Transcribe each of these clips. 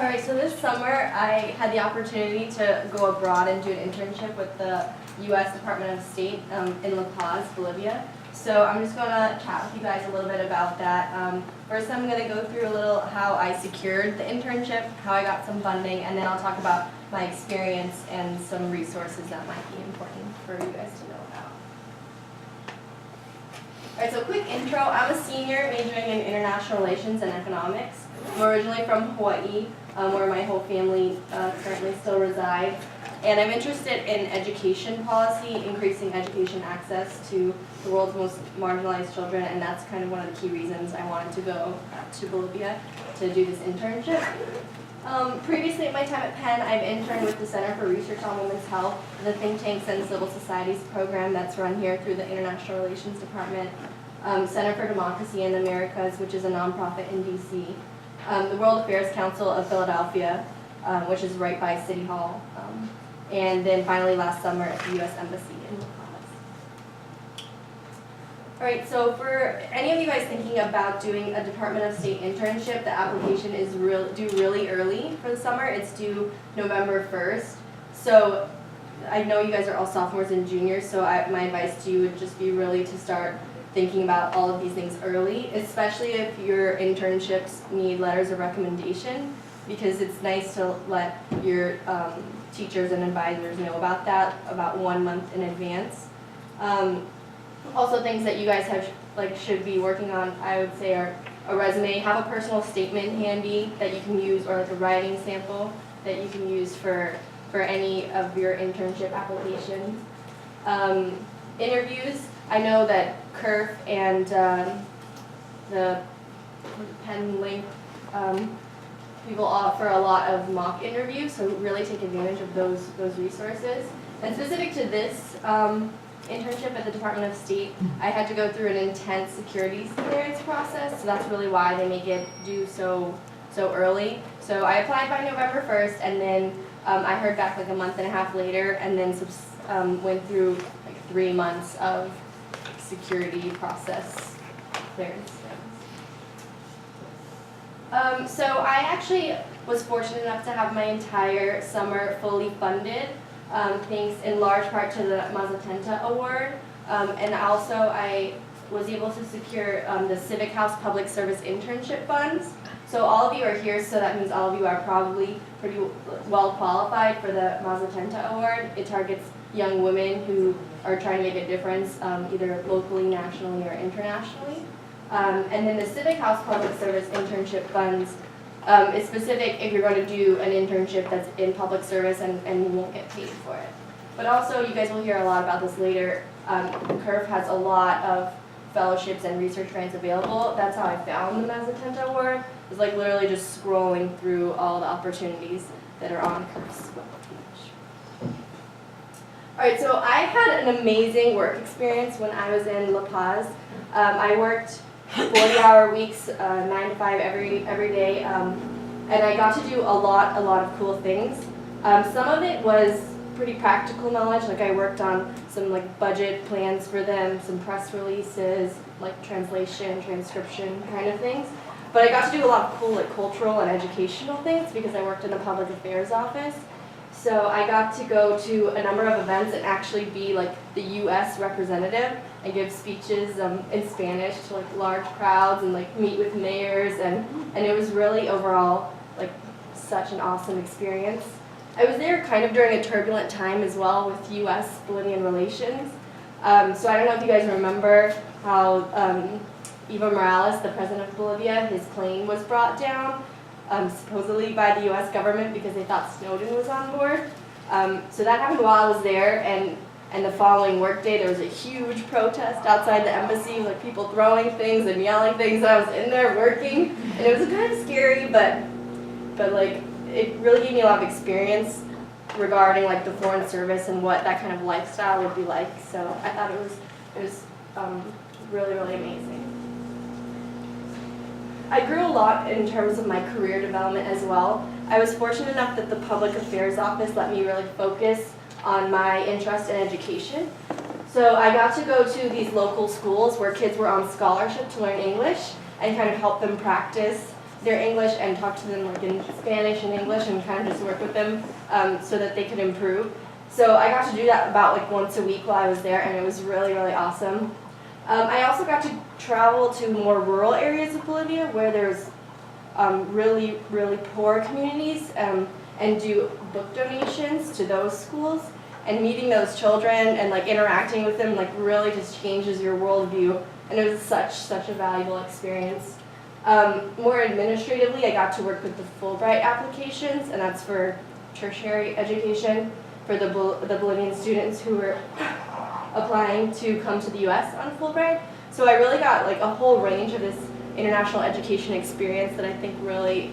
Alright, so this summer I had the opportunity to go abroad and do an internship with the U.S. Department of State in La Paz, Bolivia. So I'm just going to chat with you guys a little bit about that. First I'm going to go through a little how I secured the internship, how I got some funding, and then I'll talk about my experience and some resources that might be important for you guys to know about. Alright, so quick intro. I'm a senior majoring in international relations and economics. I'm originally from Hawaii, where my whole family currently still resides. And I'm interested in education policy, increasing education access to the world's most marginalized children, and that's kind of one of the key reasons I wanted to go to Bolivia to do this internship. Previously, at my time at Penn, I've interned with the Center for Research on Women's Health, the Think Tanks and Civil Societies program that's run here through the International Relations Department, Center for Democracy in the Americas, which is a nonprofit in DC, the World Affairs Council of Philadelphia, which is right by City Hall, and then finally last summer at the U.S. Embassy in La Paz. Alright, so for any of you guys thinking about doing a Department of State internship, the application is due really early for the summer. It's due November 1st. So I know you guys are all sophomores and juniors, so my advice to you would just be really to start thinking about all of these things early, especially if your internships need letters of recommendation, because it's nice to let your teachers and advisors know about that about 1 month in advance. Also, things that you guys should be working on, I would say, are a resume. Have a personal statement handy that you can use, or like a writing sample that you can use for any of your internship applications. Interviews. I know that CURF and the Penn Link people offer a lot of mock interviews, so really take advantage of those resources. And specific to this internship at the Department of State, I had to go through an intense security clearance process, so that's really why they make it due so early. So I applied by November 1st, and then I heard back like a month and a half later, and then went through like 3 months of security process clearance. So I actually was fortunate enough to have my entire summer fully funded, thanks in large part to the Mazzatenta Award, and also I was able to secure the Civic House Public Service Internship Funds. So all of you are here, so that means all of you are probably pretty well qualified for the Mazzatenta Award. It targets young women who are trying to make a difference, either locally, nationally, or internationally. And then the Civic House Public Service Internship Funds is specific if you're going to do an internship that's in public service and you won't get paid for it. But also, you guys will hear a lot about this later, CURF has a lot of fellowships and research grants available. That's how I found the Mazzatenta Award. It was like literally just scrolling through all the opportunities that are on CURF's webpage. Alright, so I had an amazing work experience when I was in La Paz. I worked 40-hour weeks, 9 to 5 every day, and I got to do a lot of cool things. Some of it was pretty practical knowledge, like I worked on some like budget plans for them, some press releases, like translation, transcription kind of things. But I got to do a lot of cool like cultural and educational things because I worked in the public affairs office. So I got to go to a number of events and actually be like the U.S. representative and give speeches in Spanish to like large crowds and like meet with mayors, and it was really overall like such an awesome experience. I was there kind of during a turbulent time as well with U.S.-Bolivian relations. So I don't know if you guys remember how Evo Morales, the president of Bolivia, his plane was brought down. Supposedly by the U.S. government because they thought Snowden was on board. So that happened while I was there, and the following workday there was a huge protest outside the embassy, like people throwing things and yelling things, and I was in there working, and it was kind of scary, but like it really gave me a lot of experience regarding like the foreign service and what that kind of lifestyle would be like. So I thought it was really amazing. I grew a lot in terms of my career development as well. I was fortunate enough that the Public Affairs Office let me really focus on my interest in education. So I got to go to these local schools where kids were on scholarship to learn English and kind of help them practice their English and talk to them like in Spanish and English and kind of just work with them so that they could improve. So I got to do that about like once a week while I was there, and it was really, really awesome. I also got to travel to more rural areas of Bolivia where there's really, really poor communities and do book donations to those schools. And meeting those children and like interacting with them like really just changes your worldview. And it was such a valuable experience. More administratively, I got to work with the Fulbright applications, and that's for tertiary education for the Bolivian students who were applying to come to the U.S. on Fulbright. So I really got like a whole range of this international education experience that I think really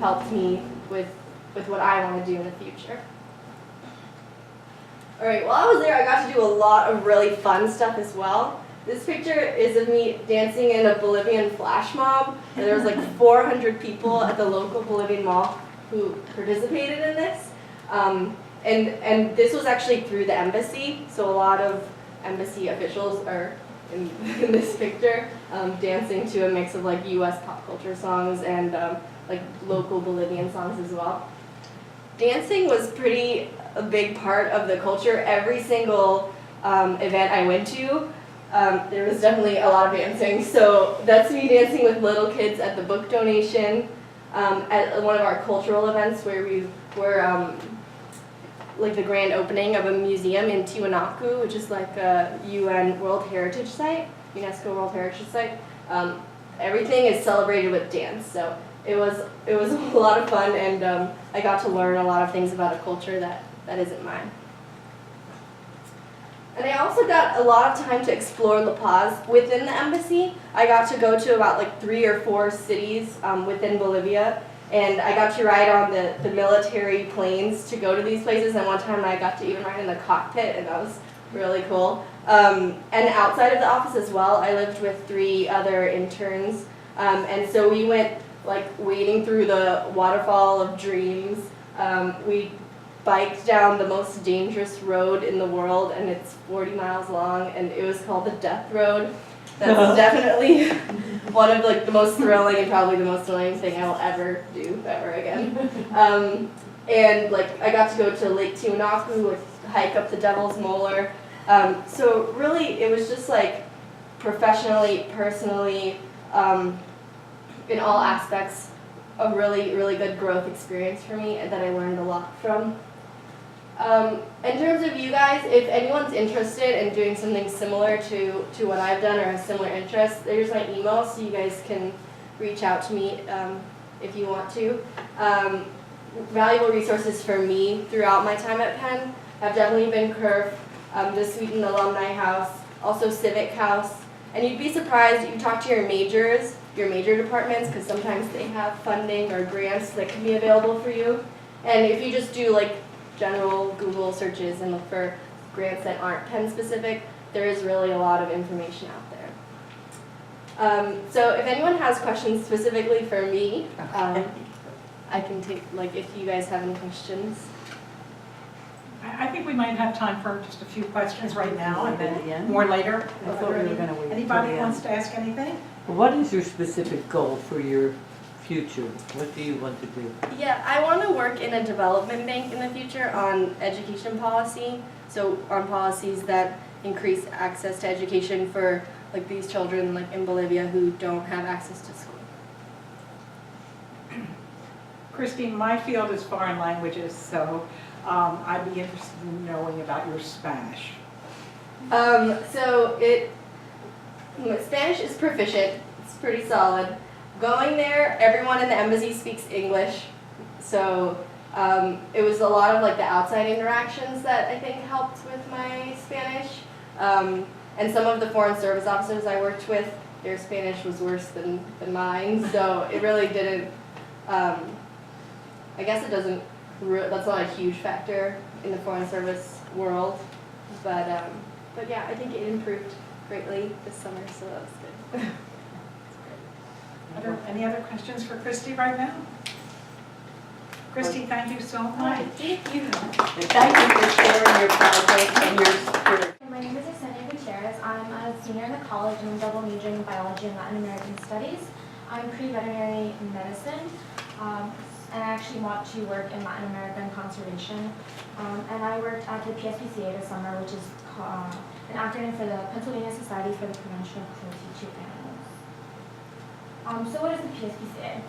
helped me with what I want to do in the future. All right, while I was there, I got to do a lot of really fun stuff as well. This picture is of me dancing in a Bolivian flash mob, and there was like 400 people at the local Bolivian mall who participated in this. And this was actually through the embassy, so a lot of embassy officials are in this picture dancing to a mix of like U.S. pop culture songs and like local Bolivian songs as well. Dancing was a big part of the culture. Every single event I went to, there was definitely a lot of dancing. So that's me dancing with little kids at the book donation, at one of our cultural events where we were like the grand opening of a museum in Tiwanaku, which is like a UN World Heritage Site, UNESCO World Heritage Site. Everything is celebrated with dance. So it was a lot of fun, and I got to learn a lot of things about a culture that isn't mine. And I also got a lot of time to explore La Paz within the embassy. I got to go to about like 3 or 4 cities within Bolivia, and I got to ride on the military planes to go to these places, and one time I got to even ride in the cockpit, and that was really cool. And outside of the office as well, I lived with 3 other interns, and so we went like wading through the waterfall of dreams. We biked down the most dangerous road in the world, and it's 40 miles long, and it was called the Death Road. That's definitely one of like the most thrilling and probably the most annoying thing I will ever do ever again. And like I got to go to Lake Tiwanaku, like hike up the Devil's Molar. So really, it was just like professionally, personally, in all aspects, a really, really good growth experience for me, and that I learned a lot from. In terms of you guys, if anyone's interested in doing something similar to what I've done or has similar interests, there's my email, so you guys can reach out to me if you want to. Valuable resources for me throughout my time at Penn have definitely been CURF, the Sweden Alumni House, also Civic House, and you'd be surprised, you talk to your major departments, because sometimes they have funding or grants that can be available for you. And if you just do like general Google searches and look for grants that aren't Penn specific, there is really a lot of information out there. So if anyone has questions specifically for me, I can take, like, if you guys have any questions. I think we might have time for just a few questions right now and then more later. I thought we were going to wait. Anybody wants to ask anything? What is your specific goal for your future? What do you want to do? Yeah, I want to work in a development bank in the future on education policy, so on policies that increase access to education for like these children like in Bolivia who don't have access to school. Christine, my field is foreign languages, so I'd be interested in knowing about your Spanish. Spanish is proficient. It's pretty solid. Going there, everyone in the embassy speaks English, so it was a lot of like the outside interactions that I think helped with my Spanish. And some of the foreign service officers I worked with, their Spanish was worse than mine, so it really didn't. I guess it doesn't. That's not a huge factor in the foreign service world, but yeah, I think it improved greatly this summer, so that was good. Any other questions for Christy right now? Christy, thank you so much. Thank you. Thank you for sharing your project and your spirit. My name is Yesenia Gutierrez. I'm a senior in the college and I'm double majoring in biology and Latin American studies. I'm pre-veterinary medicine, and I actually want to work in Latin American conservation. And I worked at the PSPCA this summer, which is an acronym for the Pennsylvania Society for the Prevention of Cruelty to Animals. So what is the PSPCA?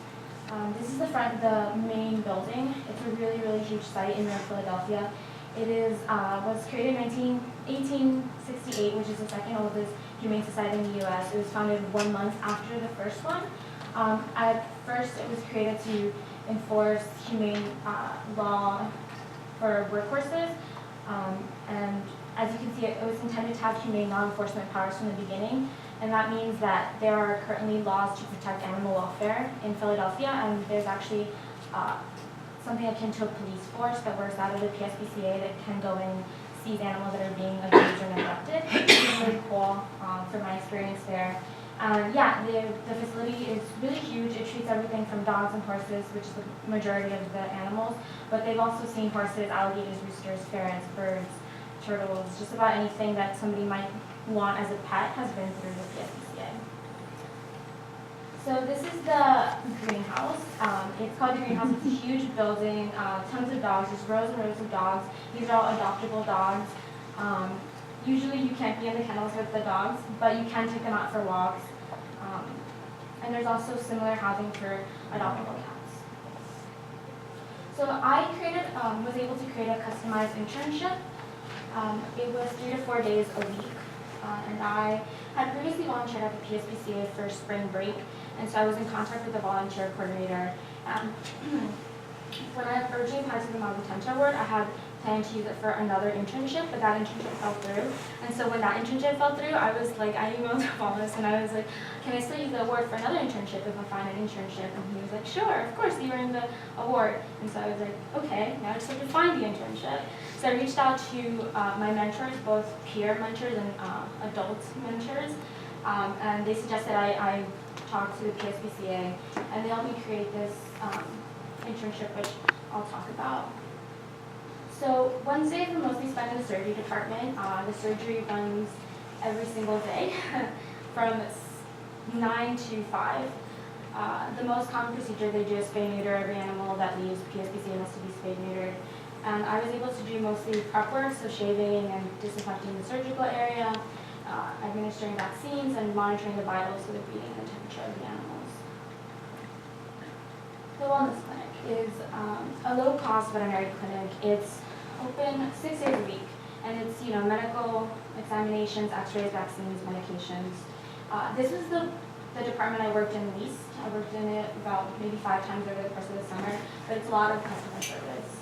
This is the main building. It's a really, really huge site in North Philadelphia. It is was created in 1868, which is the second oldest humane society in the U.S. It was founded 1 month after the first one. At first, it was created to enforce humane law for workhorses, and as you can see, it was intended to have humane law enforcement powers from the beginning, and that means that there are currently laws to protect animal welfare in Philadelphia, and there's actually something akin to a police force that works out of the PSPCA that can go and seize animals that are being abused or neglected. It's really cool from my experience there. Yeah, the facility is really huge. It treats everything from dogs and horses, which is the majority of the animals, but they've also seen horses, alligators, roosters, ferrets, birds, turtles, just about anything that somebody might want as a pet has been through the PSPCA. So this is the greenhouse. It's called the greenhouse. It's a huge building, tons of dogs. There's rows and rows of dogs. These are all adoptable dogs. Usually you can't be in the kennels with the dogs, but you can take them out for walks. And there's also similar housing for adoptable cats. So I was able to create a customized internship. It was 3 to 4 days a week. And I had previously volunteered at the PSPCA for spring break, and so I was in contact with the volunteer coordinator. When I originally applied to the Mazzatenta Award, I had planned to use it for another internship, but that internship fell through. And so when that internship fell through, I emailed Wallace and I was like, can I still use the award for another internship if I find an internship? And he was like, sure, of course, you earned the award. And so I was like, okay, now I just have to find the internship. So I reached out to my mentors, both peer mentors and adult mentors, and they suggested I talk to the PSPCA, and they helped me create this internship, which I'll talk about. So Wednesdays are mostly spent in the surgery department. The surgery runs every single day from 9 to 5. The most common procedure they do is spay-neuter every animal that leaves PSPCA has to be spay-neutered. And I was able to do mostly prep work, so shaving and disinfecting the surgical area, administering vaccines, and monitoring the vitals for the breathing and the temperature of the animals. The wellness clinic is a low-cost veterinary clinic. It's open 6 days a week, and it's medical examinations, X-rays, vaccines, medications. This is the department I worked in least. I worked in it about maybe 5 times over the course of the summer, but it's a lot of customer service.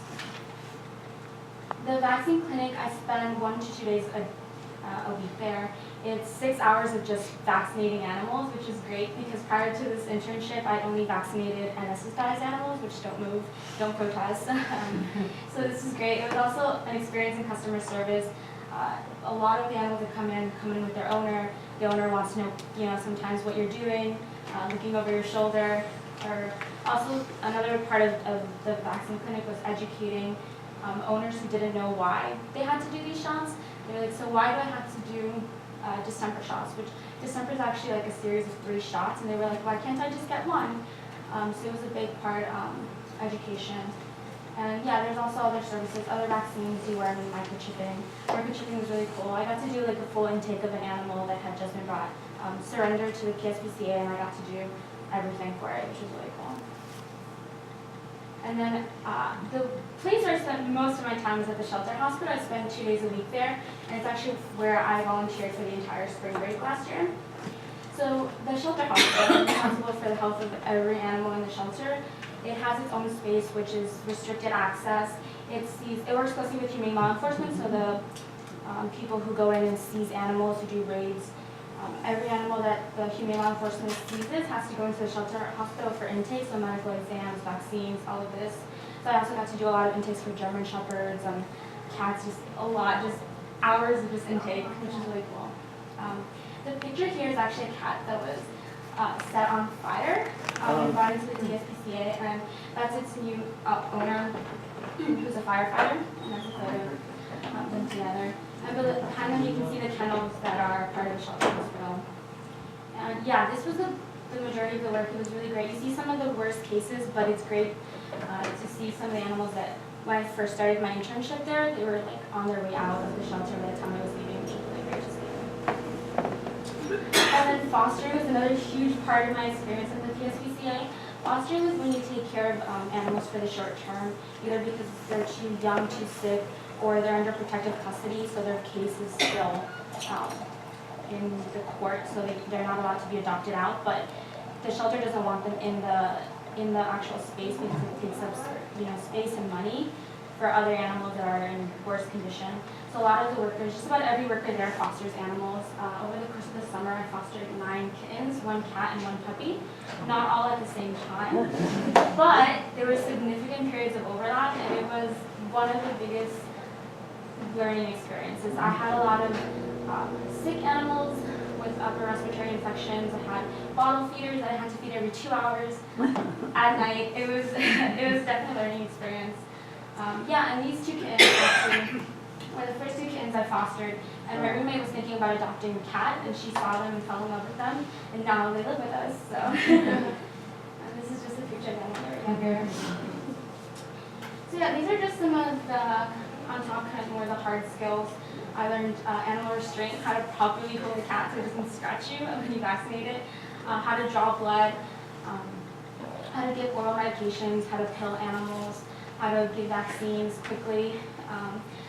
The vaccine clinic, I spend 1 to 2 days a week there. It's 6 hours of just vaccinating animals, which is great because prior to this internship, I'd only vaccinated anesthetized animals, which don't move, don't protest. So this is great. It was also an experience in customer service. A lot of the animals that come in with their owner. The owner wants to know, sometimes what you're doing, looking over your shoulder. Or also another part of the vaccine clinic was educating owners who didn't know why they had to do these shots. They were like, so why do I have to do distemper shots? Which distemper is actually like a series of 3 shots, and they were like, why can't I just get one? So it was a big part, education. And yeah, there's also other services, other vaccines you learn in microchipping. Microchipping was really cool. I got to do like a full intake of an animal that had just been brought, surrendered to the PSPCA, and I got to do everything for it, which was really cool. And then the place where I spent most of my time was at the shelter hospital. I spent 2 days a week there, and it's actually where I volunteered for the entire spring break last year. So the shelter hospital is responsible for the health of every animal in the shelter. It has its own space, which is restricted access. It works closely with humane law enforcement, so the people who go in and seize animals, who do raids. Every animal that the humane law enforcement seizes has to go into the shelter hospital for intake, so medical exams, vaccines, all of this. So I also got to do a lot of intakes for German shepherds, cats, just a lot, just hours of just intake, which is really cool. The picture here is actually a cat that was set on fire and brought into the PSPCA, and that's its new owner, who's a firefighter, and that's a photo of them together. And behind them you can see the kennels that are part of the shelter hospital. And yeah, this was a the majority of the work. It was really great. You see some of the worst cases, but it's great to see some of the animals that, when I first started my internship there, they were like on their way out of the shelter by the time I was leaving, which was really great to see. And then fostering was another huge part of my experience at the PSPCA. Fostering is when you take care of animals for the short term, either because they're too young, too sick, or they're under protective custody, so their case is still in the court, so they're not allowed to be adopted out. But the shelter doesn't want them in the actual space because it takes up space and money for other animals that are in worse condition. So a lot of the workers, just about every worker there fosters animals. Over the course of the summer, I fostered 9 kittens, 1 cat, and 1 puppy. Not all at the same time, but there were significant periods of overlap, and it was one of the biggest learning experiences. I had a lot of sick animals with upper respiratory infections. I had bottle feeders that I had to feed every 2 hours at night. It was definitely a learning experience. And these 2 kittens actually were the first 2 kittens I fostered, and my roommate was thinking about adopting a cat, and she saw them and fell in love with them, and now they live with us. So, and this is just a picture of them when they were younger. So yeah, these are just some of the on top kind of more the hard skills. I learned animal restraint, how to properly hold a cat so it doesn't scratch you when you vaccinate it, how to draw blood, how to give oral medications, how to pill animals, how to give vaccines quickly,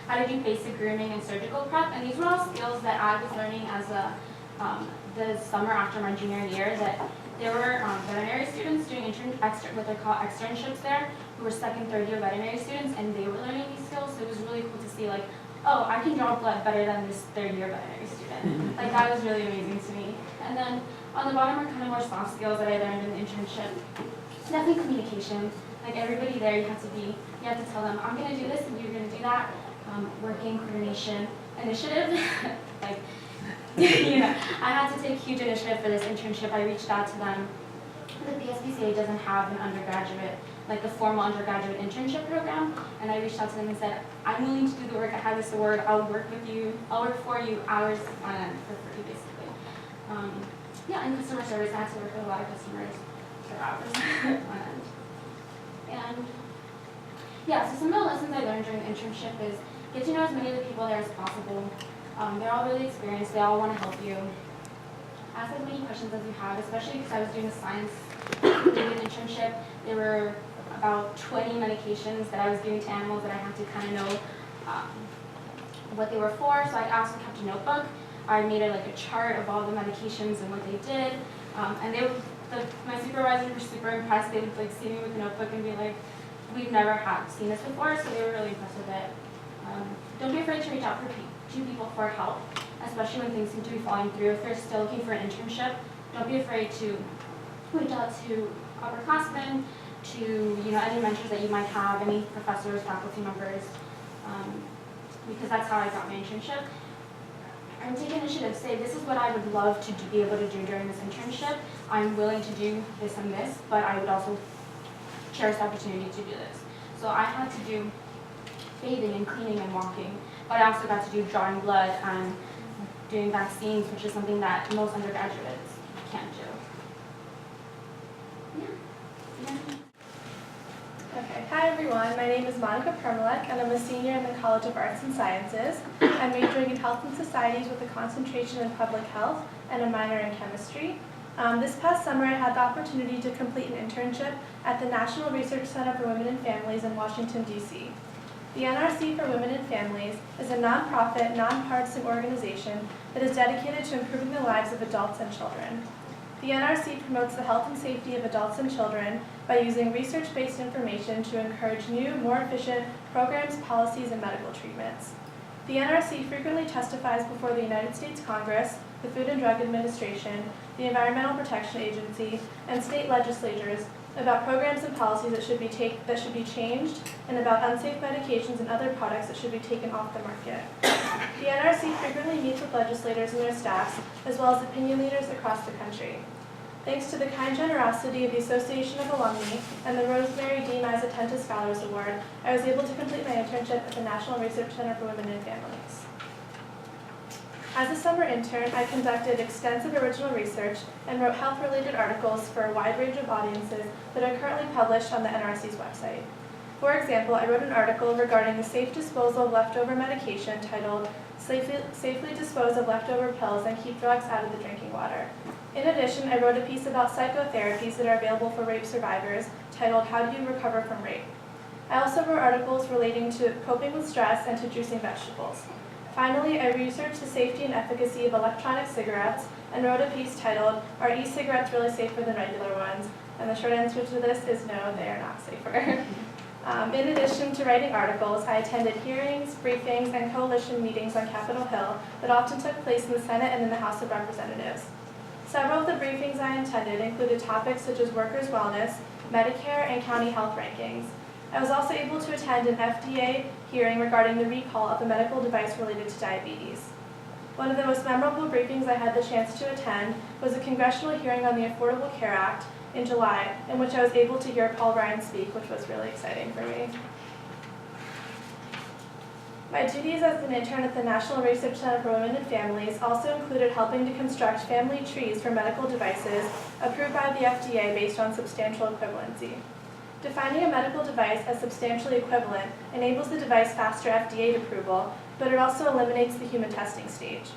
how to do basic grooming and surgical prep. And these were all skills that I was learning as the summer after my junior year. That there were veterinary students doing what they call externships there, who were 2nd, 3rd year veterinary students, and they were learning these skills. So it was really cool to see, like, oh, I can draw blood better than this 3rd year veterinary student. Like, that was really amazing to me. And then on the bottom are kind of more soft skills that I learned in the internship. Definitely communication. Like, everybody there, you have to tell them, I'm going to do this and you're going to do that. Working, coordination, initiative. Like, I had to take huge initiative for this internship. I reached out to them. The PSPCA doesn't have an undergraduate, like a formal undergraduate internship program, and I reached out to them and said, I'm willing to do the work. I have this award. I'll work with you. I'll work for you hours on end for free, basically. And customer service. I had to work with a lot of customers for hours on end. And so some of the lessons I learned during the internship is get to know as many of the people there as possible. They're all really experienced. They all want to help you. Ask as many questions as you have, especially because I was doing a science-related internship. There were about 20 medications that I was giving to animals that I had to kind of know what they were for. So I also kept a notebook. I made a chart of all the medications and what they did. My supervisors were super impressed. They would see me with a notebook and be like, we've never seen this before, so they were really impressed with it. Don't be afraid to reach out to people for help, especially when things seem to be falling through. If you're still looking for an internship, don't be afraid to reach out to upperclassmen, to any mentors that you might have, any professors, faculty members, because that's how I got my internship. And take initiative. Say, this is what I would love to be able to do during this internship. I'm willing to do this and this, but I would also cherish the opportunity to do this. So I had to do bathing and cleaning and walking, but I also got to do drawing blood and doing vaccines, which is something that most undergraduates can't do. Okay, hi everyone, my name is Monica Permalek and I'm a senior in the College of Arts and Sciences. I'm majoring in Health and Societies with a concentration in Public Health and a minor in Chemistry. This past summer I had the opportunity to complete an internship at the National Research Center for Women and Families in Washington, D.C. The NRC for Women and Families is a nonprofit, nonpartisan organization that is dedicated to improving the lives of adults and children. The NRC promotes the health and safety of adults and children by using research-based information to encourage new, more efficient programs, policies, and medical treatments. The NRC frequently testifies before the United States Congress, the Food and Drug Administration, the Environmental Protection Agency, and state legislatures about programs and policies that should be changed, and about unsafe medications and other products that should be taken off the market. The NRC frequently meets with legislators and their staffs, as well as opinion leaders across the country. Thanks to the kind generosity of the Association of Alumnae and the Rosemary Mazzatenta Scholars Award, I was able to complete my internship at the National Research Center for Women and Families. As a summer intern, I conducted extensive original research and wrote health-related articles for a wide range of audiences that are currently published on the NRC's website. For example, I wrote an article regarding the safe disposal of leftover medication titled Safely Dispose of Leftover Pills and Keep Drugs Out of the Drinking Water. In addition, I wrote a piece about psychotherapies that are available for rape survivors titled How Do You Recover from Rape? I also wrote articles relating to coping with stress and to juicing vegetables. Finally, I researched the safety and efficacy of electronic cigarettes and wrote a piece titled, Are e-cigarettes really safer than regular ones? And the short answer to this is no, they are not safer. In addition to writing articles, I attended hearings, briefings, and coalition meetings on Capitol Hill that often took place in the Senate and in the House of Representatives. Several of the briefings I attended included topics such as workers' wellness, Medicare, and county health rankings. I was also able to attend an FDA hearing regarding the recall of a medical device related to diabetes. One of the most memorable briefings I had the chance to attend was a congressional hearing on the Affordable Care Act in July, in which I was able to hear Paul Ryan speak, which was really exciting for me. My duties as an intern at the National Research Center for Women and Families also included helping to construct family trees for medical devices approved by the FDA based on substantial equivalency. Defining a medical device as substantially equivalent enables the device faster FDA approval, but it also eliminates the human testing stage.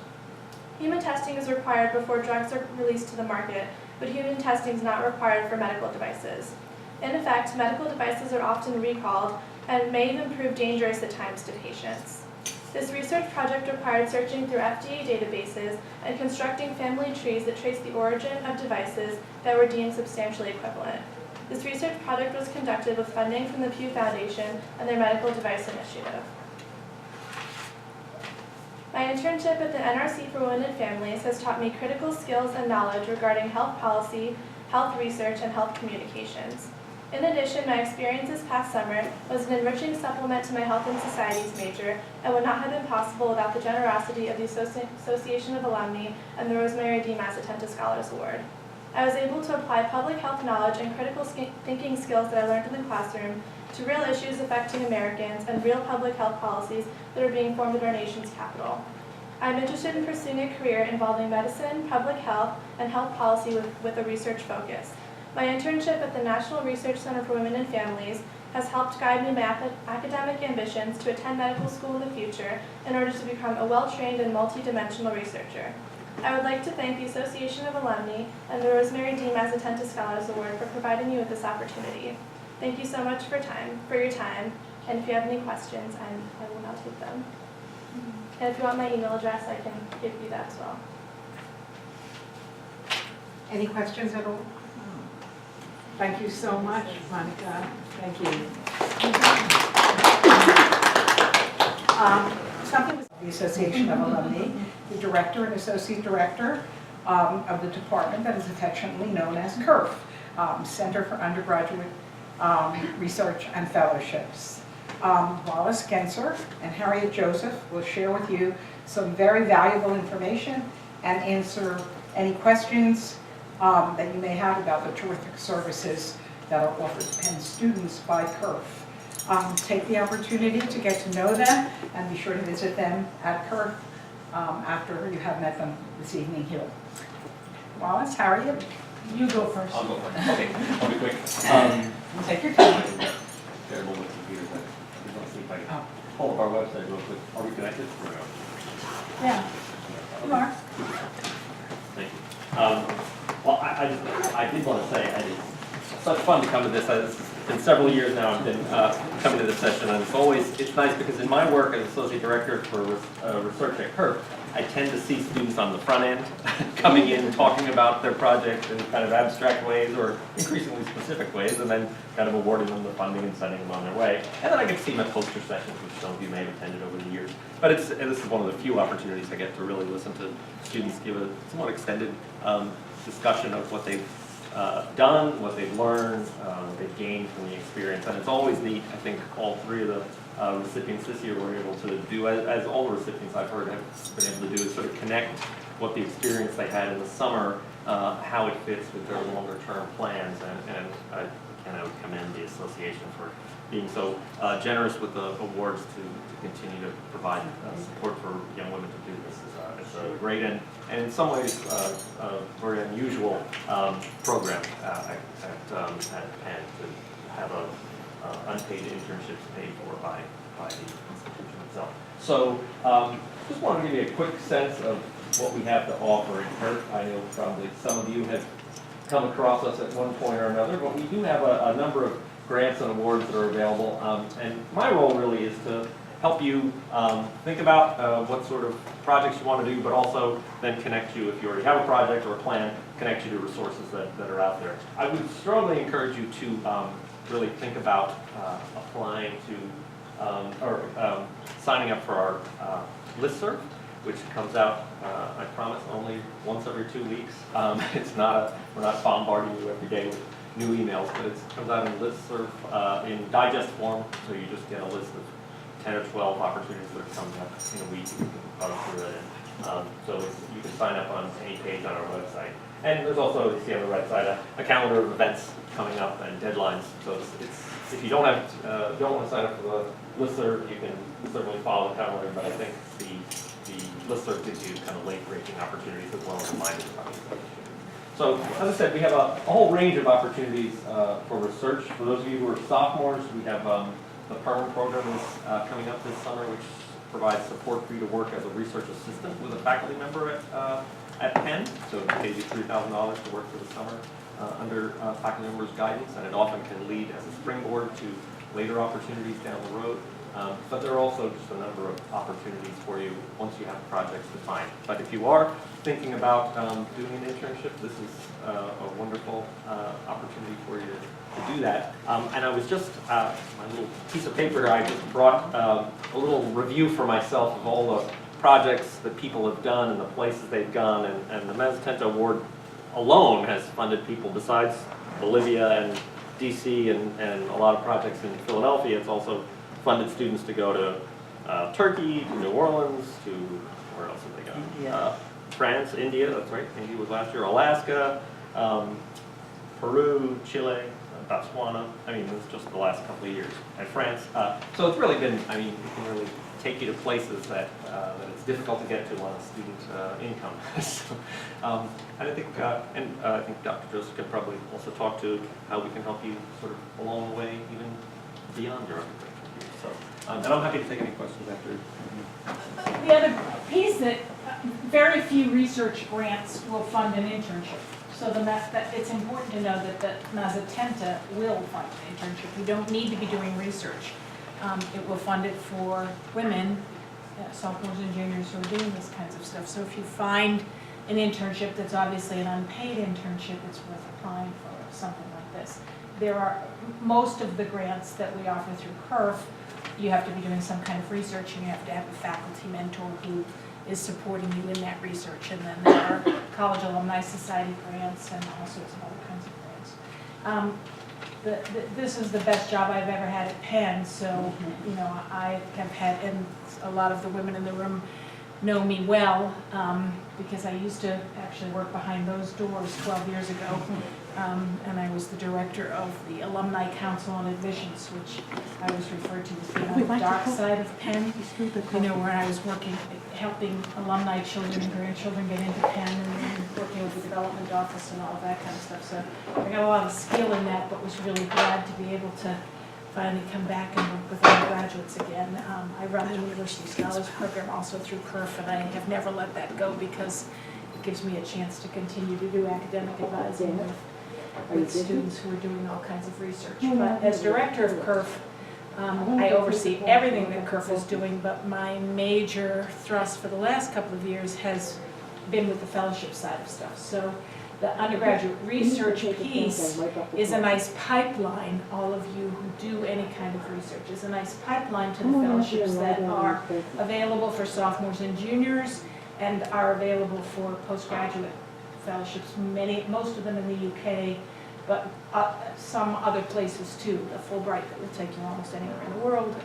Human testing is required before drugs are released to the market, but human testing is not required for medical devices. In effect, medical devices are often recalled and may even prove dangerous at times to patients. This research project required searching through FDA databases and constructing family trees that trace the origin of devices that were deemed substantially equivalent. This research project was conducted with funding from the Pew Foundation and their Medical Device Initiative. My internship at the NRC for Women and Families has taught me critical skills and knowledge regarding health policy, health research, and health communications. In addition, my experience this past summer was an enriching supplement to my Health and Societies major and would not have been possible without the generosity of the Association of Alumnae and the Rosemary Mazzatenta Scholars Award. I was able to apply public health knowledge and critical thinking skills that I learned in the classroom to real issues affecting Americans and real public health policies that are being formed in our nation's capital. I'm interested in pursuing a career involving medicine, public health, and health policy with a research focus. My internship at the National Research Center for Women and Families has helped guide me in my academic ambitions to attend medical school in the future in order to become a well-trained and multidimensional researcher. I would like to thank the Association of Alumnae and the Rosemary D. Mazzatenta Scholars Award for providing me with this opportunity. Thank you so much for your time, and if you have any questions, I will now take them. And if you want my email address, I can give you that as well. Any questions at all? Thank you so much, Monica. Thank you. Something with the Association of Alumni, the director and associate director of the department that is affectionately known as CURF, Center for Undergraduate Research and Fellowships. Wallace Genser and Harriet Joseph will share with you some very valuable information and answer any questions that you may have about the terrific services that are offered to Penn students by CURF. Take the opportunity to get to know them and be sure to visit them at CURF after you have met them this evening here. Wallace, Harriet, you go first. I'll go first. Okay, I'll be quick. Take your time. Terrible with computers, but we want to see if I can pull up our website real quick. Are we connected? Yeah, you are. Thank you. Well, I did want to say, it's such fun to come to this. It's been several years now I've been coming to this session, and it's nice because in my work as Associate Director for Research at CURF, I tend to see students on the front end coming in and talking about their projects in kind of abstract ways or increasingly specific ways, and then kind of awarding them the funding and sending them on their way. And then I get to see them at poster sessions, which some of you may have attended over the years. But this is one of the few opportunities I get to really listen to students give a somewhat extended discussion of what they've done, what they've learned, what they've gained from the experience. And it's always neat. I think all three of the recipients this year were able to do, as all the recipients I've heard have been able to do, is sort of connect what the experience they had in the summer, how it fits with their longer term plans. And I would commend the association for being so generous with the awards to continue to provide support for young women to do this. It's a great and in some ways a very unusual program at Penn to have unpaid internships paid for by the institution itself. So just want to give you a quick sense of what we have to offer in PERT. I know probably some of you have come across us at one point or another, but we do have a number of grants and awards that are available. And my role really is to help you think about what sort of projects you want to do, but also then connect you, if you already have a project or a plan, connect you to resources that are out there. I would strongly encourage you to really think about applying to signing up for our listserv, which comes out, I promise, only once every 2 weeks. It's not we're not bombarding you every day with new emails, but it comes out in listserv in digest form, so you just get a list of 10 or 12 opportunities that are coming up in a week. You can follow through it, and so you can sign up on any page on our website. And there's also, you see on the right side, a calendar of events coming up and deadlines. So it's if you don't want to sign up for the listserv, you can certainly follow the calendar, but I think the listserv gives you kind of late-breaking opportunities as well as reminders about these. So, as I said, we have a whole range of opportunities for research. For those of you who are sophomores, we have the PERM program is coming up this summer, which provides support for you to work as a research assistant with a faculty member at Penn. So it pays you $3,000 to work for the summer under faculty members' guidance, and it often can lead as a springboard to later opportunities down the road. But there are also just a number of opportunities for you once you have projects defined. But if you are thinking about doing an internship, this is a wonderful opportunity for you to do that. And I was just, my little piece of paper, I just brought a little review for myself of all the projects that people have done and the places they've gone. And the Mazzatenta Award alone has funded people besides Bolivia and DC and a lot of projects in Philadelphia. It's also funded students to go to Turkey, to New Orleans, to, where else have they gone? India. France, India, that's right, India was last year, Alaska, Peru, Chile, Botswana. I mean, it's just the last couple of years, and France. So it's really been, I mean, it can really take you to places that it's difficult to get to on a student income. So, and I think, I think Dr. Joseph could probably also talk to how we can help you sort of along the way, even beyond your undergraduate years. So, and I'm happy to take any questions after. The other piece that very few research grants will fund an internship. So it's important to know that the Mazzatenta will fund an internship. You don't need to be doing research. It will fund it for women, sophomores and juniors who are doing this kinds of stuff. So if you find an internship that's obviously an unpaid internship, it's worth applying for something like this. There are most of the grants that we offer through PERF, you have to be doing some kind of research and you have to have a faculty mentor who is supporting you in that research. And then there are College Alumni Society grants and all sorts of other kinds of grants. This is the best job I've ever had at Penn, so you know I have had, and a lot of the women in the room know me well because I used to actually work behind those doors 12 years ago, and I was the director of the Alumni Council on Admissions, which I was referred to as being on the dark side of Penn. You know, where I was working, helping alumni children and grandchildren get into Penn, and working with the development office and all of that kind of stuff. So I got a lot of skill in that, but was really glad to be able to finally come back and work with undergraduates again. I run the University Scholars Program also through PERF, and I have never let that go because it gives me a chance to continue to do academic advising with students who are doing all kinds of research. But as director of PERF, I oversee everything that PERF is doing, but my major thrust for the last couple of years has been with the fellowship side of stuff. So the undergraduate research piece is a nice pipeline. All of you who do any kind of research is a nice pipeline to the fellowships that are available for sophomores and juniors and are available for postgraduate fellowships, most of them in the UK, but some other places too, the Fulbright that will take you almost anywhere in the world,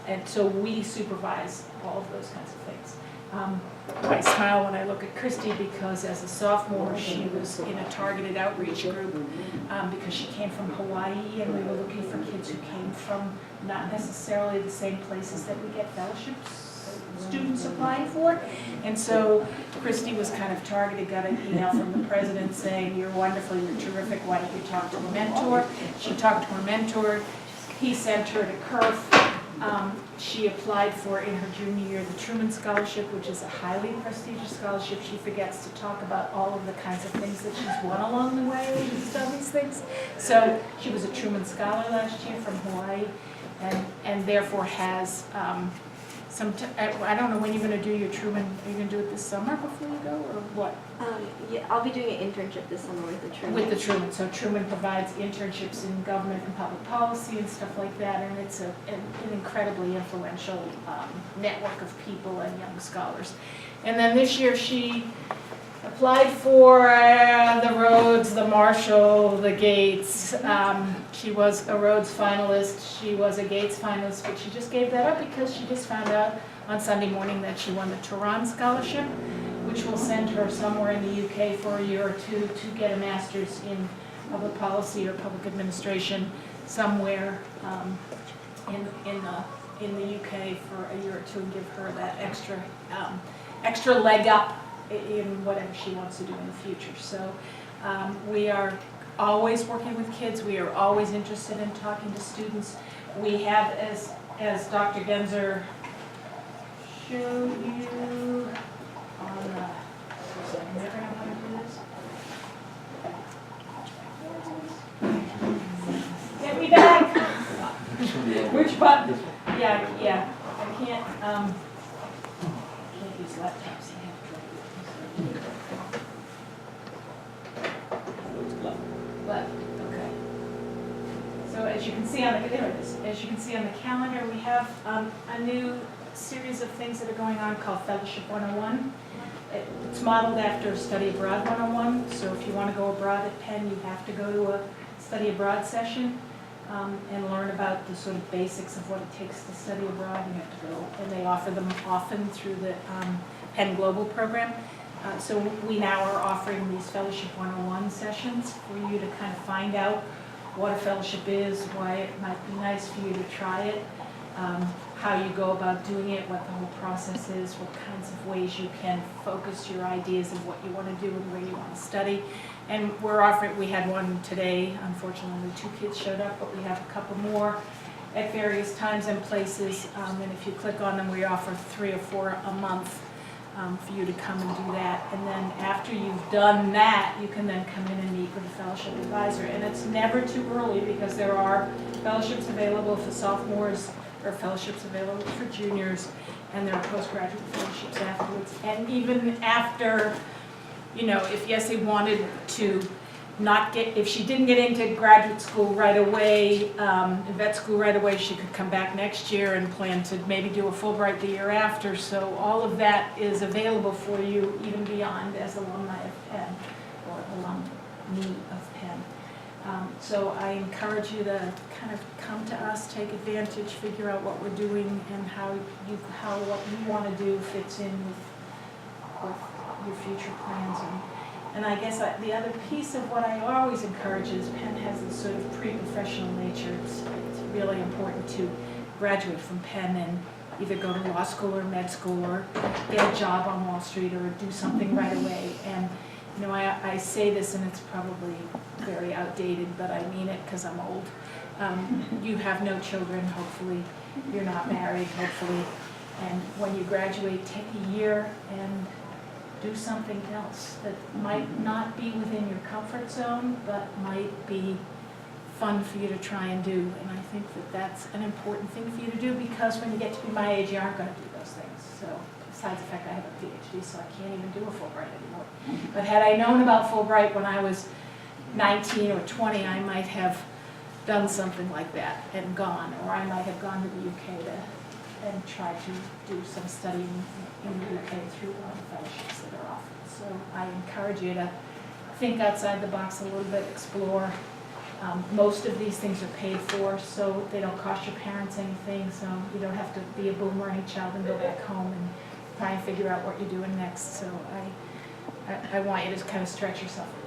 and so we supervise all of those kinds of things. I smile when I look at Christy because as a sophomore she was in a targeted outreach group because she came from Hawaii, and we were looking for kids who came from not necessarily the same places that we get fellowships students applying for. And so Christy was kind of targeted, got an email from the president saying, "You're wonderful, you're terrific, why don't you talk to a mentor?" She talked to her mentor, he sent her to CURF. She applied for, in her junior year, the Truman Scholarship, which is a highly prestigious scholarship. She forgets to talk about all of the kinds of things that she's won along the way, just all these things. So she was a Truman Scholar last year from Hawaii, and therefore has I don't know when you're going to do your Truman. Are you going to do it this summer before you go, or what? Yeah, I'll be doing an internship this summer with the Truman. With the Truman. So Truman provides internships in government and public policy and stuff like that, and it's an incredibly influential network of people and young scholars. And then this year she applied for the Rhodes, the Marshall, the Gates. She was a Rhodes finalist, she was a Gates finalist, but she just gave that up because she just found out on Sunday morning that she won the Turan Scholarship, which will send her somewhere in the UK for a year or two to get a master's in public policy or public administration somewhere in the UK for a year or two, and give her that extra leg up in whatever she wants to do in the future. So we are always working with kids. We are always interested in talking to students. We have, as Dr. Genzer showed you on the, so I never know how to do this. Get me back. Which button? Yeah. I can't use laptops. Left, okay. So as you can see on the, there it is. As you can see on the calendar, we have a new series of things that are going on called Fellowship 101. It's modeled after Study Abroad 101. So if you want to go abroad at Penn, you have to go to a study abroad session and learn about the sort of basics of what it takes to study abroad. You have to go, and they offer them often through the Penn Global program. So we now are offering these Fellowship 101 sessions for you to kind of find out what a fellowship is, why it might be nice for you to try it, how you go about doing it, what the whole process is, what kinds of ways you can focus your ideas of what you want to do and where you want to study. And we're offering, we had one today, unfortunately only 2 kids showed up, but we have a couple more at various times and places. And if you click on them, we offer 3 or 4 a month. For you to come and do that. And then after you've done that, you can then come in and meet with a fellowship advisor. And it's never too early because there are fellowships available for sophomores, or fellowships available for juniors, and there are postgraduate fellowships afterwards. And even after, you know, if Yessie wanted to not get, if she didn't get into graduate school right away, vet school right away, she could come back next year and plan to maybe do a Fulbright the year after. So all of that is available for you even beyond as alumni of Penn or alumni of Penn. So I encourage you to kind of come to us, take advantage, figure out what we're doing and how what you want to do fits in with your future plans. And I guess the other piece of what I always encourage is Penn has this sort of pre-professional nature. It's really important to graduate from Penn and either go to law school or med school or get a job on Wall Street or do something right away. And you know, I say this and it's probably very outdated, but I mean it because I'm old. You have no children, hopefully. You're not married, hopefully. And when you graduate, take a year and do something else that might not be within your comfort zone, but might be fun for you to try and do. And I think that that's an important thing for you to do because when you get to be my age, you aren't going to do those things. So besides the fact I have a PhD, so I can't even do a Fulbright anymore. But had I known about Fulbright when I was 19 or 20, I might have done something like that and gone, or I might have gone to the UK and tried to do some studying in the UK through one of the fellowships that are offered. So I encourage you to think outside the box a little bit, explore. Most of these things are paid for, so they don't cost your parents anything, so you don't have to be a boomerang child and go back home and try and figure out what you're doing next. So I want you to kind of stretch yourself a